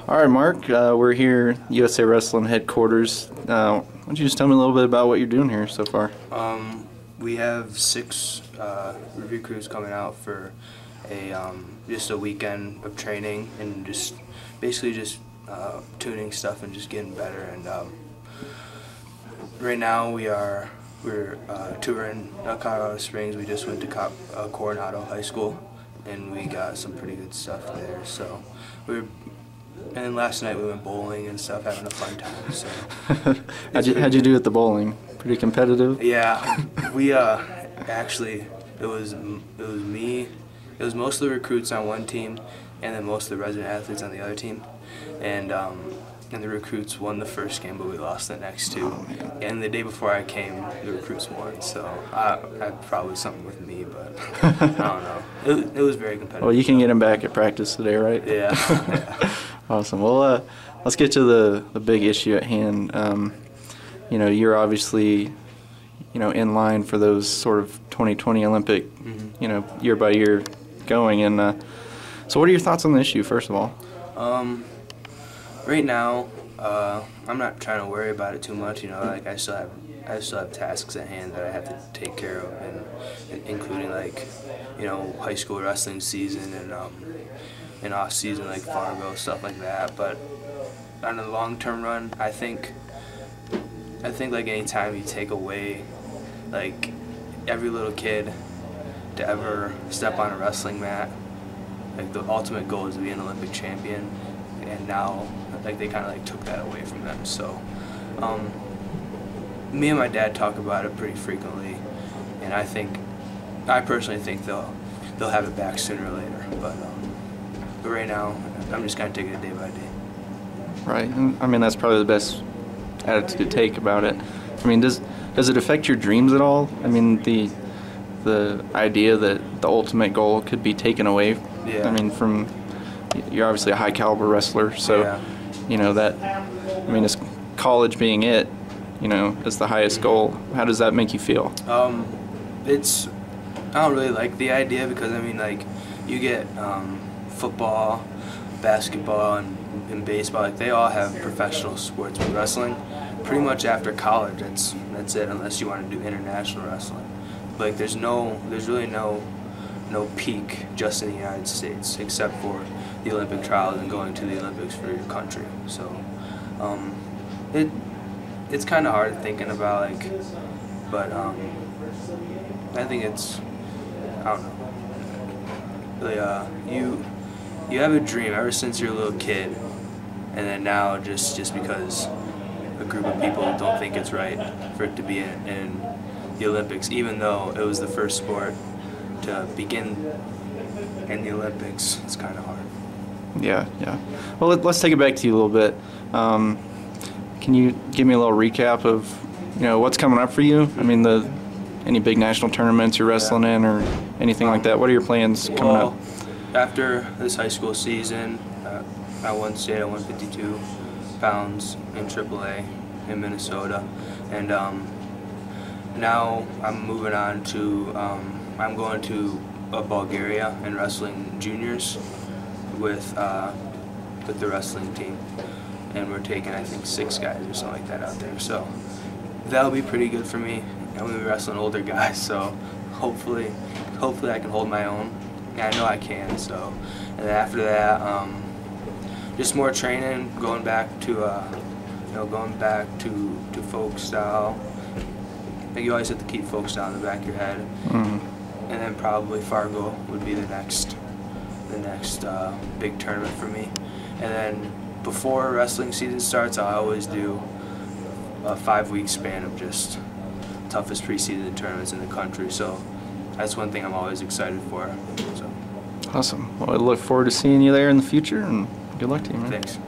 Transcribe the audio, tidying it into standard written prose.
All right, Mark, we're here at USA Wrestling headquarters. Why don't you just tell me a little bit about what you're doing here so far? We have 6 recruits coming out for just a weekend of training and just basically just tuning stuff and just getting better. And right now we're touring Colorado Springs. We just went to Coronado High School and we got some pretty good stuff there. So and last night we went bowling and stuff, having a fun time. So how'd you do at the bowling? Pretty competitive? Yeah, we actually it was me. It was most of the recruits on one team, and then most of the resident athletes on the other team. And the recruits won the first game, but we lost the next 2. And the day before I came, the recruits won. So probably something with me, but I don't know. It was very competitive. Well, you can get him back at practice today, right? Yeah. Awesome. Well, let's get to the big issue at hand. You're obviously, in line for those sort of 2020 Olympic, year by year going. And so what are your thoughts on the issue, first of all? Right now, I'm not trying to worry about it too much. Like I still have tasks at hand that I have to take care of, and including high school wrestling season and off season like Fargo, stuff like that. But on the long-term run, I think like any time you take away like every little kid to ever step on a wrestling mat, like the ultimate goal is to be an Olympic champion, and now like they kind of like took that away from them. So me and my dad talk about it pretty frequently, and I personally think they'll have it back sooner or later. But right now I'm just kind of taking it day by day. Right. And I mean, that's probably the best attitude to take about it. I mean, does it affect your dreams at all? I mean, the idea that the ultimate goal could be taken away. Yeah. I mean, you're obviously a high caliber wrestler, so yeah. as college being it, as the highest goal. How does that make you feel? I don't really like the idea, because I mean, like, you get football, basketball, and baseball. Like, they all have professional sports, but wrestling, pretty much after college, that's it, unless you want to do international wrestling. Like, there's really no peak just in the United States, except for the Olympic trials and going to the Olympics for your country. So it's kind of hard thinking about, like, but I think I don't know. Really, you have a dream ever since you're a little kid, and then now just because a group of people don't think it's right for it to be in the Olympics, even though it was the first sport to begin in the Olympics, it's kind of hard. Yeah. Well, let's take it back to you a little bit. Can you give me a little recap of what's coming up for you? I mean, any big national tournaments you're wrestling in, or anything like that? What are your plans coming up? After this high school season, I won state at 152 pounds in AAA in Minnesota, and now I'm moving on to I'm going to Bulgaria and wrestling juniors with the wrestling team, and we're taking, I think, 6 guys or something like that out there. So that'll be pretty good for me. I'm going to be wrestling older guys, so hopefully I can hold my own. Yeah, I know I can. So, and then after that, just more training, going back to folk style. I think you always have to keep folk style in the back of your head. Mm-hmm. And then probably Fargo would be the next big tournament for me. And then before wrestling season starts, I always do a 5-week span of just toughest preseason tournaments in the country. So that's one thing I'm always excited for. So. Awesome. Well, I look forward to seeing you there in the future, and good luck to you, man. Thanks.